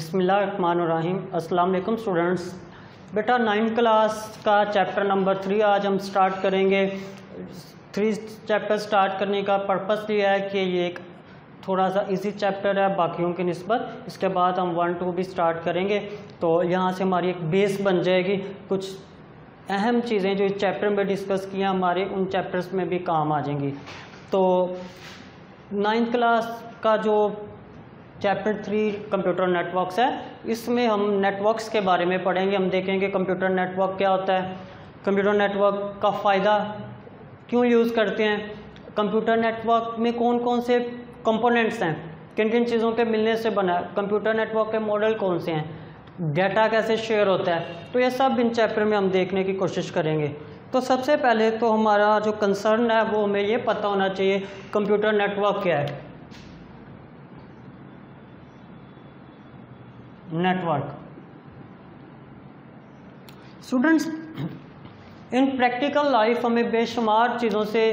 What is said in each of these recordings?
बिस्मिल्लाहिर्रहमानिर्रहीम। अस्सलाम वालेकुम स्टूडेंट्स। बेटा 9th क्लास का चैप्टर नंबर 3 आज हम स्टार्ट करेंगे। 3 चैप्टर स्टार्ट करने का पर्पस ये है कि ये एक थोड़ा सा इजी चैप्टर है बाकियों की निस्बत। इसके बाद हम 1, 2 भी स्टार्ट करेंगे, तो यहाँ से हमारी एक बेस बन जाएगी। कुछ अहम चीज़ें जो इस चैप्टर में डिस्कस किया हमारे उन चैप्टर्स में भी काम आ जाएंगी। तो 9th क्लास का जो चैप्टर 3 कंप्यूटर नेटवर्क्स है, इसमें हम नेटवर्क्स के बारे में पढ़ेंगे। हम देखेंगे कंप्यूटर नेटवर्क क्या होता है, कंप्यूटर नेटवर्क का फ़ायदा क्यों यूज़ करते हैं, कंप्यूटर नेटवर्क में कौन कौन से कंपोनेंट्स हैं, किन किन चीज़ों के मिलने से बना है, कंप्यूटर नेटवर्क के मॉडल कौन से हैं, डाटा कैसे शेयर होता है। तो ये सब इन चैप्टर में हम देखने की कोशिश करेंगे। तो सबसे पहले तो हमारा जो कंसर्न है वो हमें ये पता होना चाहिए कंप्यूटर नेटवर्क क्या है। नेटवर्क स्टूडेंट्स, इन प्रैक्टिकल लाइफ हमें बेशुमार चीज़ों से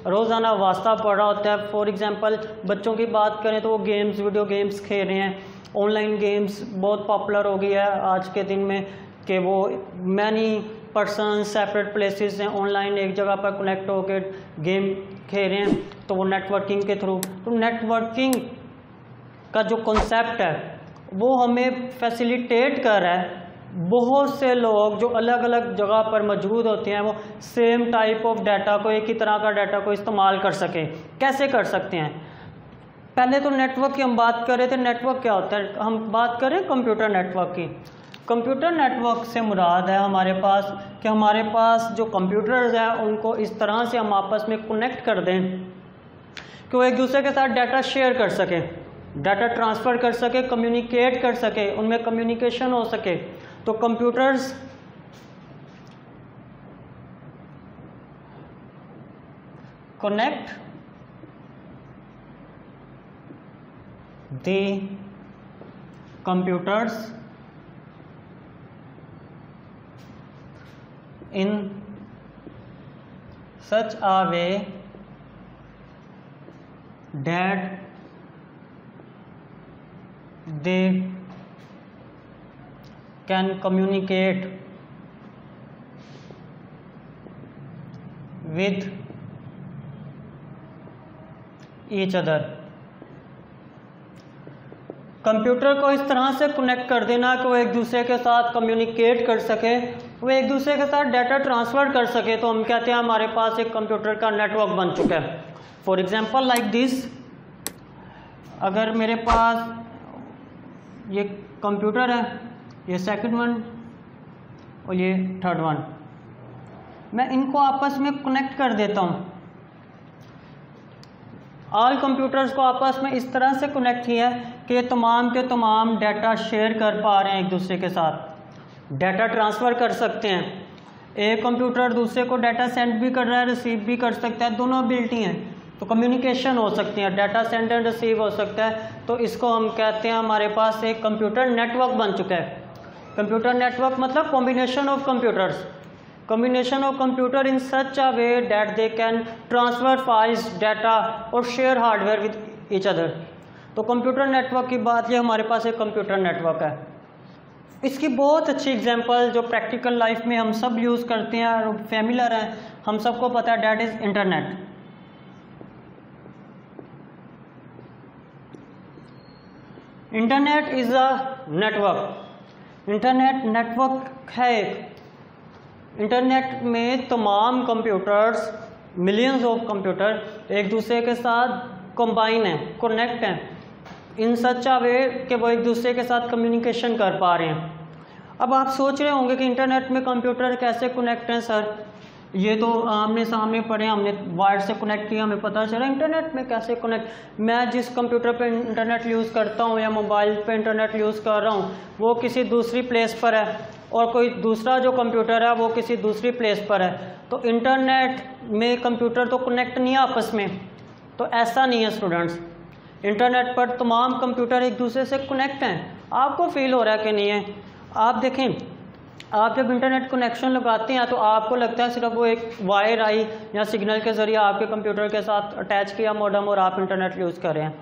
रोज़ाना वास्ता पड़ रहा होता है। फॉर एग्जांपल बच्चों की बात करें तो वो गेम्स, वीडियो गेम्स खेल रहे हैं। ऑनलाइन गेम्स बहुत पॉपुलर हो गई है आज के दिन में कि वो मैनी पर्सन सेपरेट प्लेसेस हैं, ऑनलाइन एक जगह पर कनेक्ट होकर गेम खेल रहे हैं, तो वो नेटवर्किंग के थ्रू। तो नेटवर्किंग का जो कॉन्सेप्ट है वो हमें फैसिलिटेट कर रहा है। बहुत से लोग जो अलग अलग जगह पर मौजूद होते हैं वो सेम टाइप ऑफ डाटा को, एक ही तरह का डाटा को इस्तेमाल कर सकें। कैसे कर सकते हैं? पहले तो नेटवर्क की हम बात कर रहे थे। नेटवर्क क्या होता है? हम बात करें कंप्यूटर नेटवर्क की। कंप्यूटर नेटवर्क से मुराद है हमारे पास कि हमारे पास जो कंप्यूटर्स हैं उनको इस तरह से हम आपस में कनेक्ट कर दें कि वो एक दूसरे के साथ डाटा शेयर कर सकें, डाटा ट्रांसफ़र कर सके, कम्युनिकेट कर सके, उनमें कम्युनिकेशन हो सके। तो computers connect the computers in such a way that they can communicate with each other। Computer को इस तरह से कनेक्ट कर देना कि वो एक दूसरे के साथ कम्युनिकेट कर सके, वो एक दूसरे के साथ डाटा ट्रांसफ़र कर सके। तो हम कहते हैं हमारे पास एक कंप्यूटर का नेटवर्क बन चुका है। फॉर एग्जांपल लाइक दिस, अगर मेरे पास ये कंप्यूटर है, ये सेकंड वन और ये थर्ड वन, मैं इनको आपस में कनेक्ट कर देता हूँ। ऑल कंप्यूटर्स को आपस में इस तरह से कनेक्ट किया है कि ये तमाम के तमाम डाटा शेयर कर पा रहे हैं, एक दूसरे के साथ डाटा ट्रांसफ़र कर सकते हैं। एक कंप्यूटर दूसरे को डाटा सेंड भी कर रहा है, रिसीव भी कर सकता है, दोनों एबिलिटी हैं। तो कम्युनिकेशन हो सकती है, डाटा सेंड एंड रिसीव हो सकता है। तो इसको हम कहते हैं हमारे पास एक कंप्यूटर नेटवर्क बन चुका है। कंप्यूटर नेटवर्क मतलब combination of computers, combination of computer in such a way that they can transfer files, data और share hardware with each other। तो कंप्यूटर नेटवर्क की बात, ये हमारे पास एक कंप्यूटर नेटवर्क है। इसकी बहुत अच्छी एग्जांपल जो प्रैक्टिकल लाइफ में हम सब यूज़ करते हैं और फैमिलियर है, हम सबको पता है, that is internet. Internet is a network. Internet network है एक। इंटरनेट में तमाम कंप्यूटर्स, मिलियंस ऑफ कंप्यूटर एक दूसरे के साथ कंबाइन हैं, कनेक्ट हैं इन सच अ वे कि वो एक दूसरे के साथ कम्युनिकेशन कर पा रहे हैं। अब आप सोच रहे होंगे कि इंटरनेट में कंप्यूटर कैसे कनेक्ट हैं सर, ये तो आमने सामने पढ़े, हमने वायर से कनेक्ट किया, हमें पता चला। इंटरनेट में कैसे कनेक्ट? मैं जिस कंप्यूटर पे इंटरनेट यूज़ करता हूँ या मोबाइल पे इंटरनेट यूज़ कर रहा हूँ वो किसी दूसरी प्लेस पर है और कोई दूसरा जो कंप्यूटर है वो किसी दूसरी प्लेस पर है। तो इंटरनेट में कंप्यूटर तो कनेक्ट नहीं है आपस में। तो ऐसा नहीं है स्टूडेंट्स, इंटरनेट पर तमाम कंप्यूटर एक दूसरे से कनेक्ट हैं। आपको फील हो रहा है कि नहीं है? आप देखें, आप जब इंटरनेट कनेक्शन लगाते हैं तो आपको लगता है सिर्फ वो एक वायर आई या सिग्नल के ज़रिए आपके कंप्यूटर के साथ अटैच किया मॉडेम और आप इंटरनेट यूज़ कर रहे हैं।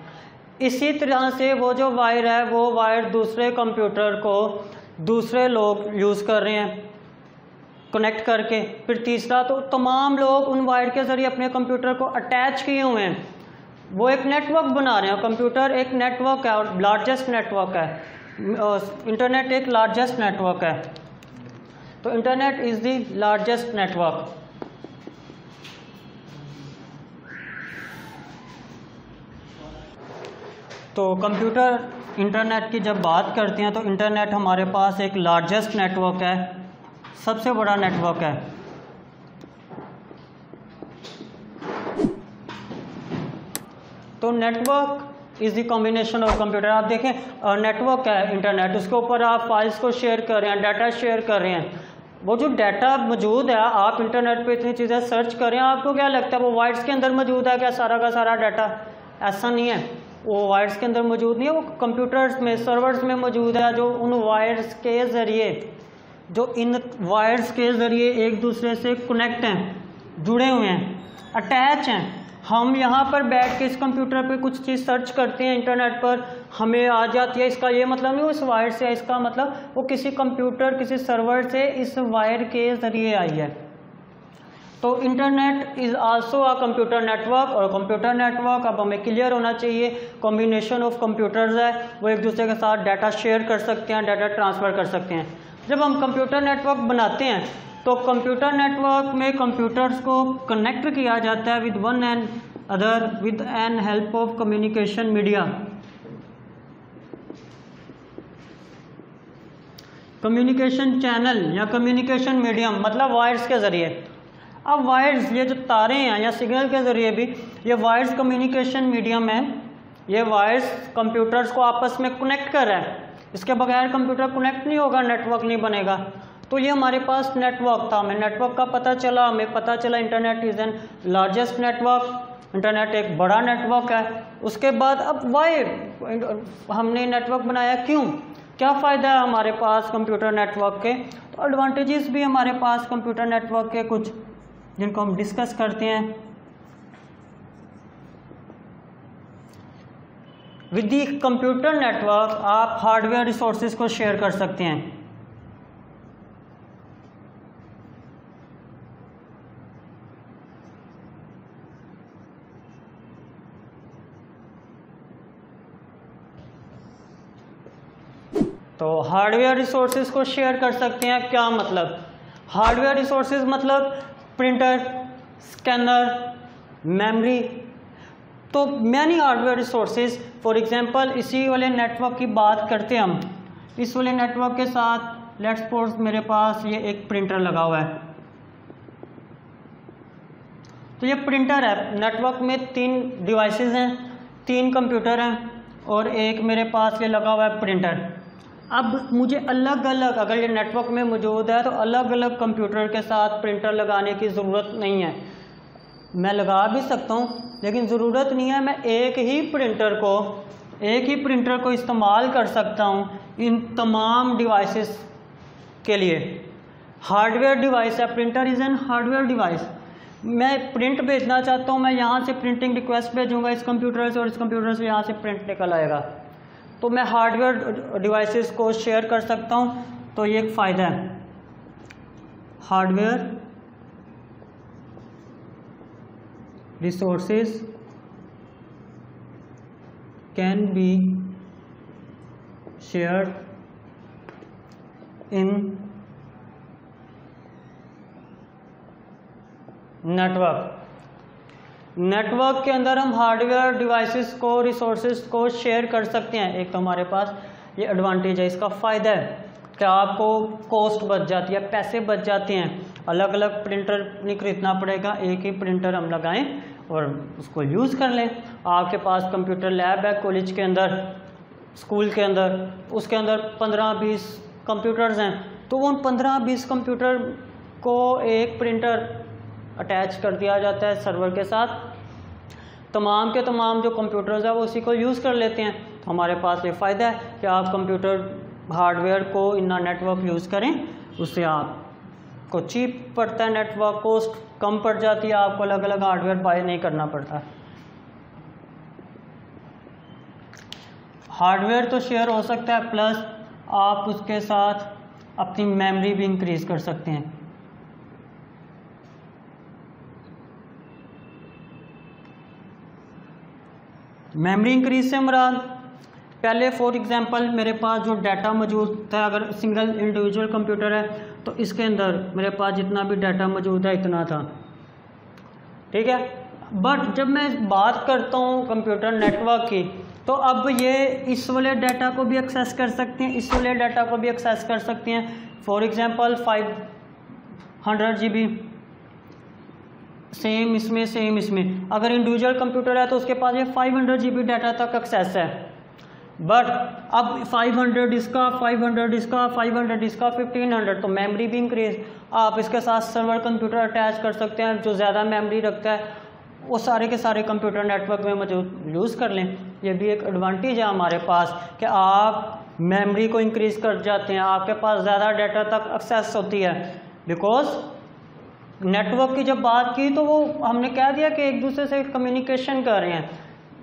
इसी तरह से वो जो वायर है वो वायर दूसरे कंप्यूटर को दूसरे लोग यूज़ कर रहे हैं कनेक्ट करके। फिर तीसरा, तो तमाम लोग उन वायर के ज़रिए अपने कंप्यूटर को अटैच किए हुए हैं, वो एक नेटवर्क बना रहे हैं। कंप्यूटर एक नेटवर्क है और लार्जेस्ट नेटवर्क है, इंटरनेट एक लार्जेस्ट नेटवर्क है। तो internet is the largest network. तो कंप्यूटर इंटरनेट की जब बात करते हैं तो इंटरनेट हमारे पास एक लार्जेस्ट नेटवर्क है, सबसे बड़ा नेटवर्क है। तो network is the combination of computer. आप देखें नेटवर्क है इंटरनेट, उसके ऊपर आप फाइल्स को शेयर कर रहे हैं, डाटा शेयर कर रहे हैं। वो जो डाटा मौजूद है, आप इंटरनेट पे इतनी चीज़ें सर्च कर रहे हैं, आपको क्या लगता है वो वायर्स के अंदर मौजूद है क्या सारा का सारा डाटा? ऐसा नहीं है, वो वायर्स के अंदर मौजूद नहीं है, वो कंप्यूटर्स में सर्वर्स में मौजूद है, जो उन वायर्स के ज़रिए, जो इन वायर्स के ज़रिए एक दूसरे से कनेक्ट हैं, जुड़े हुए हैं, अटैच हैं। हम यहाँ पर बैठ के इस कंप्यूटर पे कुछ चीज़ सर्च करते हैं इंटरनेट पर, हमें आ जाती है। इसका ये मतलब नहीं वो इस वायर से है, इसका मतलब वो किसी कंप्यूटर किसी सर्वर से इस वायर के ज़रिए आई है। तो internet is also a computer network. और कंप्यूटर नेटवर्क अब हमें क्लियर होना चाहिए, कॉम्बिनेशन ऑफ कंप्यूटर्स है, वो एक दूसरे के साथ डाटा शेयर कर सकते हैं, डाटा ट्रांसफ़र कर सकते हैं। जब हम कंप्यूटर नेटवर्क बनाते हैं तो कंप्यूटर नेटवर्क में कंप्यूटर्स को कनेक्ट किया जाता है with one and other with an help of communication media. Communication channel या कम्युनिकेशन मीडियम मतलब वायर्स के ज़रिए। अब वायर्स, ये जो तारे हैं या सिग्नल के ज़रिए भी, ये वायर्स कम्युनिकेशन मीडियम है। ये वायर्स कंप्यूटर्स को आपस में कनेक्ट कर रहा है, इसके बगैर कंप्यूटर कनेक्ट नहीं होगा, नेटवर्क नहीं बनेगा। तो ये हमारे पास नेटवर्क था, हमें नेटवर्क का पता चला, हमें पता चला internet is an largest network, internet एक बड़ा नेटवर्क है। उसके बाद अब वायर हमने नेटवर्क बनाया, क्यों, क्या फ़ायदा है हमारे पास कंप्यूटर नेटवर्क के? तो एडवांटेजेस भी हमारे पास कंप्यूटर नेटवर्क के कुछ, जिनको हम डिस्कस करते हैं। विद द कंप्यूटर नेटवर्क आप हार्डवेयर रिसोर्सेज को शेयर कर सकते हैं। तो हार्डवेयर रिसोर्सेज को शेयर कर सकते हैं, क्या मतलब? हार्डवेयर रिसोर्सेज मतलब प्रिंटर, स्कैनर, मेमोरी। तो many hardware resources. For example इसी वाले नेटवर्क की बात करते हैं हम, इस वाले नेटवर्क के साथ लेट्स सपोज मेरे पास ये एक प्रिंटर लगा हुआ है। तो ये प्रिंटर है, नेटवर्क में 3 डिवाइसेस हैं, 3 कंप्यूटर हैं और एक मेरे पास ये लगा हुआ है प्रिंटर। अब मुझे अलग अलग, अगर ये नेटवर्क में मौजूद है तो अलग अलग कंप्यूटर के साथ प्रिंटर लगाने की ज़रूरत नहीं है। मैं लगा भी सकता हूँ लेकिन ज़रूरत नहीं है। मैं एक ही प्रिंटर को इस्तेमाल कर सकता हूँ इन तमाम डिवाइसेस के लिए। हार्डवेयर डिवाइस है, printer is an hardware device. मैं प्रिंट भेजना चाहता हूँ, मैं यहाँ से प्रिंटिंग रिक्वेस्ट भेजूँगा इस कंप्यूटर से और इस कंप्यूटर से यहाँ से प्रिंट निकल आएगा। तो मैं हार्डवेयर डिवाइसेस को शेयर कर सकता हूँ, तो ये एक फ़ायदा है। Hardware resources can be shared in network के अंदर हम हार्डवेयर डिवाइसेस को, रिसोर्सेज को शेयर कर सकते हैं। एक तो हमारे पास ये एडवांटेज है, इसका फ़ायदा है कि आपको कॉस्ट बच जाती है, पैसे बच जाते हैं, अलग अलग प्रिंटर नहीं खरीदना पड़ेगा, एक ही प्रिंटर हम लगाएं और उसको यूज़ कर लें। आपके पास कंप्यूटर लैब है कॉलेज के अंदर, स्कूल के अंदर, उसके अंदर 15-20 कंप्यूटर्स हैं, तो उन 15-20 कंप्यूटर को एक प्रिंटर अटैच कर दिया जाता है सर्वर के साथ। तमाम के तमाम जो कंप्यूटर्स है वो उसी को यूज़ कर लेते हैं। तो हमारे पास ये फ़ायदा है कि आप कंप्यूटर हार्डवेयर को इतना नेटवर्क यूज़ करें, उससे आपको चीप पड़ता है, नेटवर्क कॉस्ट कम पड़ जाती है, आपको अलग अलग हार्डवेयर बाय नहीं करना पड़ता। हार्डवेयर तो शेयर हो सकता है, प्लस आप उसके साथ अपनी मेमोरी भी इंक्रीज कर सकते हैं। मेमोरी इंक्रीज से मुराद पहले फॉर एग्जांपल मेरे पास जो डाटा मौजूद था, अगर सिंगल इंडिविजुअल कंप्यूटर है तो इसके अंदर मेरे पास जितना भी डाटा मौजूद है इतना था, ठीक है। बट जब मैं बात करता हूँ कंप्यूटर नेटवर्क की, तो अब ये इस वाले डाटा को भी एक्सेस कर सकते हैं, इस वाले डाटा को भी एक्सेस कर सकते हैं। फॉर एग्जांपल 500 GB सेम इसमें अगर इंडिविजुअल कंप्यूटर है तो उसके पास ये 500 GB डाटा तक एक्सेस है। बट अब 500 इसका 1500 तो मेमोरी भी इंक्रीज, आप इसके साथ सर्वर कंप्यूटर अटैच कर सकते हैं जो ज़्यादा मेमोरी रखता है, वो सारे के सारे कंप्यूटर नेटवर्क में मौजूद यूज़ कर लें। ये भी एक एडवांटेज है हमारे पास कि आप मेमोरी को इंक्रीज़ कर जाते हैं, आपके पास ज़्यादा डाटा तक एक्सेस होती है। बिकॉज नेटवर्क की जब बात की तो वो हमने कह दिया कि एक दूसरे से कम्युनिकेशन कर रहे हैं,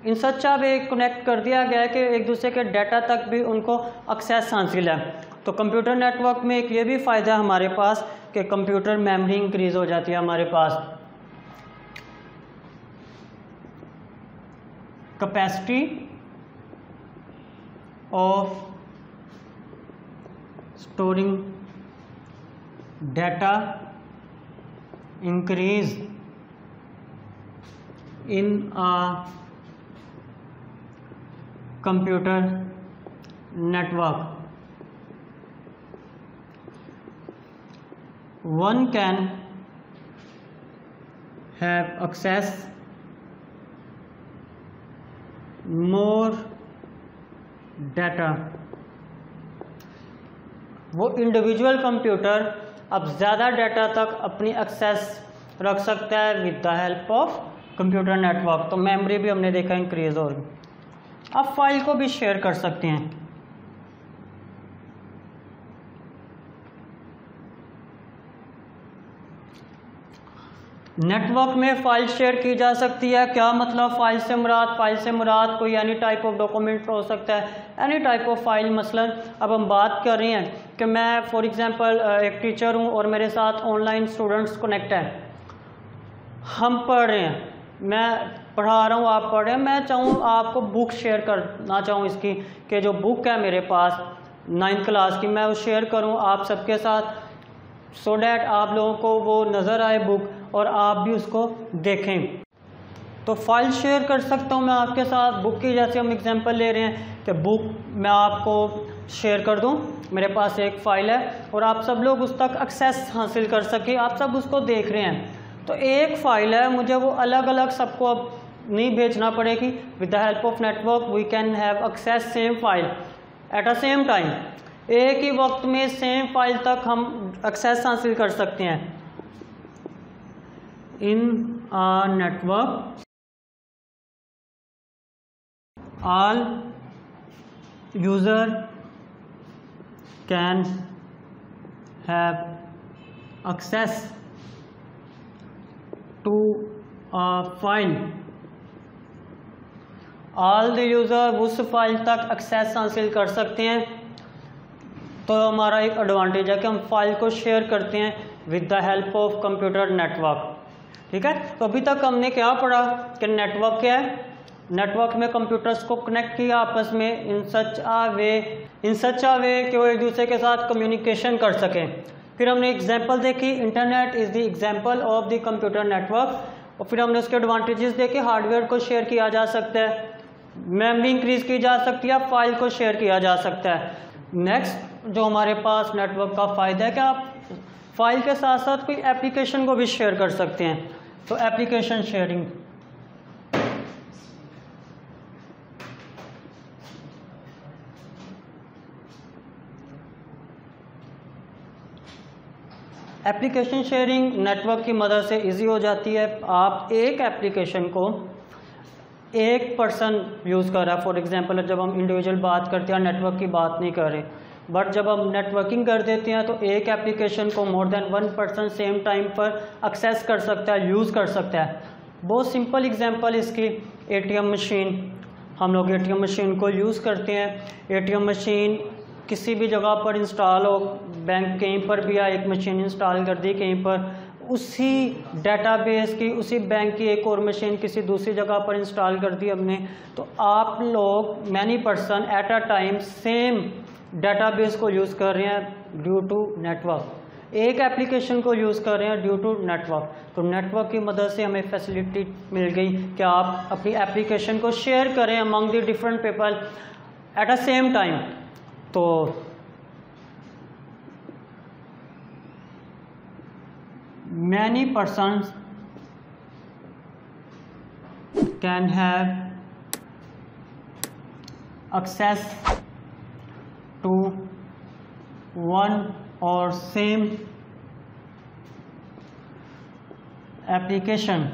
इन सच्चा वे कनेक्ट कर दिया गया है कि एक दूसरे के डाटा तक भी उनको एक्सेस हासिल है। तो कंप्यूटर नेटवर्क में एक ये भी फ़ायदा हमारे पास कि कंप्यूटर मेमोरी इंक्रीज़ हो जाती है हमारे पास। Capacity of storing data increase in a computer network. One can have access more data. वो इंडिविजुअल कंप्यूटर अब ज़्यादा डाटा तक अपनी एक्सेस रख सकता है with the help of computer network. तो मेमोरी भी हमने देखा इंक्रीज हो रही। अब फाइल को भी शेयर कर सकते हैं। नेटवर्क में फ़ाइल शेयर की जा सकती है। क्या मतलब फ़ाइल से मुराद कोई एनी टाइप ऑफ डॉक्यूमेंट हो सकता है, एनी टाइप ऑफ फाइल। मसलन अब हम बात कर रहे हैं कि मैं फॉर एग्जांपल एक टीचर हूं और मेरे साथ ऑनलाइन स्टूडेंट्स कनेक्ट हैं, हम पढ़ रहे हैं, मैं पढ़ा रहा हूं, आप पढ़ रहे हैं, मैं चाहूँ आपको बुक शेयर करना चाहूँ इसकी कि जो बुक है मेरे पास 9th क्लास की, मैं वो शेयर करूँ आप सबके साथ सो डैट आप लोगों को वो नज़र आए बुक और आप भी उसको देखें। तो फाइल शेयर कर सकता हूँ मैं आपके साथ बुक की। जैसे हम एग्जांपल ले रहे हैं कि बुक मैं आपको शेयर कर दूँ, मेरे पास एक फ़ाइल है और आप सब लोग उस तक एक्सेस हासिल कर सकें, आप सब उसको देख रहे हैं। तो एक फ़ाइल है, मुझे वो अलग अलग सबको अब नहीं भेजना पड़ेगी। With the help of network we can have access same file at a same time. एक ही वक्त में सेम फाइल तक हम एक्सेस हासिल कर सकते हैं। In a network all user can have access to a file. All the user उस फाइल तक एक्सेस हासिल कर सकते हैं। तो हमारा एक एडवांटेज है कि हम फाइल को शेयर करते हैं with the help of computer network. ठीक है, तो अभी तक हमने क्या पढ़ा कि नेटवर्क क्या है। नेटवर्क में कंप्यूटर्स को कनेक्ट किया आपस में इन सच आ वे कि वो एक दूसरे के साथ कम्युनिकेशन कर सकें। फिर हमने एग्जांपल देखी, internet is the example of the computer network. और फिर हमने उसके एडवांटेजेस देखे, हार्डवेयर को शेयर किया जा सकता है, मेमोरी इंक्रीज की जा सकती है, फाइल को शेयर किया जा सकता है। नेक्स्ट जो हमारे पास नेटवर्क का फ़ायदा है कि आप फाइल के साथ साथ कोई एप्लीकेशन को भी शेयर कर सकते हैं। तो application sharing, application sharing network की मदद से इजी हो जाती है। आप एक एप्लीकेशन को एक पर्सन यूज़ कर रहा है, फॉर एग्जांपल जब हम इंडिविजुअल बात करते हैं नेटवर्क की बात नहीं कर रहे, बट जब हम नेटवर्किंग कर देते हैं तो एक एप्लीकेशन को more than one person same time पर एक्सेस कर सकता है, यूज़ कर सकता है। बहुत सिंपल एग्जांपल इसकी एटीएम मशीन। हम लोग ATM मशीन को यूज़ करते हैं। ATM मशीन किसी भी जगह पर इंस्टॉल हो, बैंक कहीं पर भी एक मशीन इंस्टॉल कर दी कहीं पर, उसी डेटाबेस की, उसी बैंक की एक और मशीन किसी दूसरी जगह पर इंस्टॉल कर दी हमने, तो आप लोग many person at a time same database को यूज़ कर रहे हैं ड्यू टू नेटवर्क। एक एप्लीकेशन को यूज़ कर रहे हैं ड्यू टू नेटवर्क। तो नेटवर्क की मदद से हमें फैसिलिटी मिल गई कि आप अपनी एप्लीकेशन को शेयर करें among the different people at a same time. तो many persons can have access to one or same application।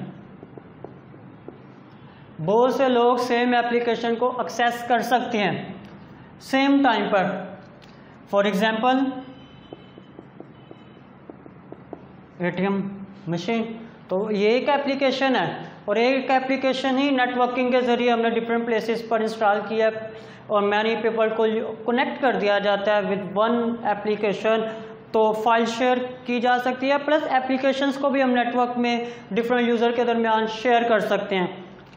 बहुत से लोग सेम एप्लीकेशन को एक्सेस कर सकते हैं सेम टाइम पर। फॉर एग्जाम्पल ATM मशीन, तो ये एक एप्लीकेशन है और एक एप्लीकेशन ही नेटवर्किंग के ज़रिए हमने डिफरेंट प्लेसेस पर इंस्टॉल किया और मैनी पीपल को कनेक्ट कर दिया जाता है विद वन एप्लीकेशन। तो फाइल शेयर की जा सकती है, प्लस एप्लीकेशंस को भी हम नेटवर्क में डिफरेंट यूज़र के दरमियान शेयर कर सकते हैं।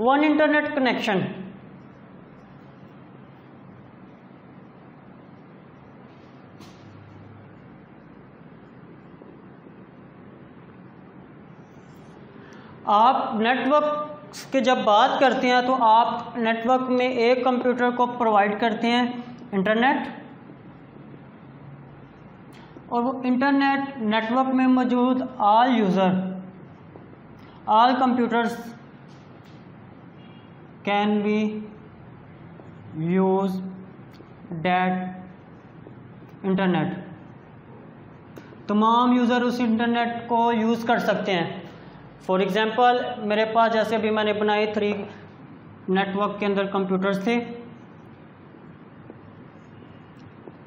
One internet connection. आप नेटवर्क की जब बात करते हैं तो आप नेटवर्क में एक कंप्यूटर को प्रोवाइड करते हैं इंटरनेट, और वो इंटरनेट नेटवर्क में मौजूद all user, all computers can be use that internet. तमाम यूज़र उस इंटरनेट को यूज़ कर सकते हैं। फॉर एग्ज़ाम्पल मेरे पास जैसे अभी मैंने बनाए 3 नेटवर्क के अंदर कंप्यूटर्स थे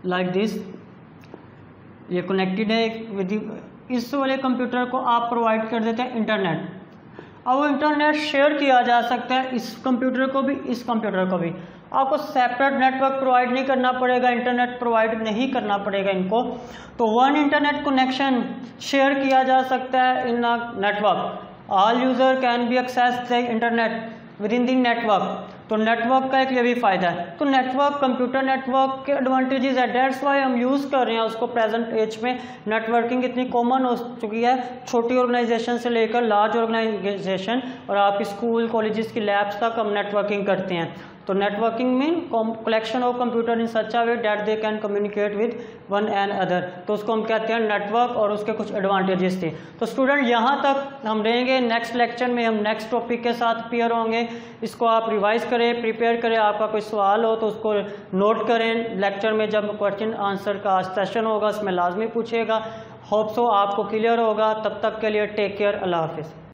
लाइक दिस, ये कनेक्टेड है विद इस वाले कंप्यूटर को आप प्रोवाइड कर देते हैं इंटरनेट। अब वो इंटरनेट शेयर किया जा सकता है इस कंप्यूटर को भी, इस कंप्यूटर को भी। आपको सेपरेट नेटवर्क प्रोवाइड नहीं करना पड़ेगा, इंटरनेट प्रोवाइड नहीं करना पड़ेगा इनको। तो वन इंटरनेट कनेक्शन शेयर किया जा सकता है in a network. All user can be access the internet with in the network. तो नेटवर्क का एक ये भी फ़ायदा है। तो नेटवर्क, कंप्यूटर नेटवर्क के एडवांटेजेस है, डेट्स वाई हम यूज़ कर रहे हैं उसको। प्रेजेंट एज में नेटवर्किंग इतनी कॉमन हो चुकी है, छोटी ऑर्गेनाइजेशन से लेकर लार्ज ऑर्गेनाइजेशन और आपकी स्कूल कॉलेजेस की लैब्स तक हम नेटवर्किंग करते हैं। तो networking mean collection of computer in such a way that they can communicate with one and other. तो उसको हम कहते हैं नेटवर्क, और उसके कुछ एडवांटेजेस थे। तो स्टूडेंट यहाँ तक हम रहेंगे। नेक्स्ट लेक्चर में हम नेक्स्ट टॉपिक के साथ अपीयर होंगे। इसको आप रिवाइज करें, प्रिपेयर करें। आपका कोई सवाल हो तो उसको नोट करें। लेक्चर में जब क्वेश्चन आंसर का सेशन होगा उसमें लाजमी पूछिएगा। होप सो आपको क्लियर होगा। तब तक के लिए टेक केयर, अल्लाह हाफिज़।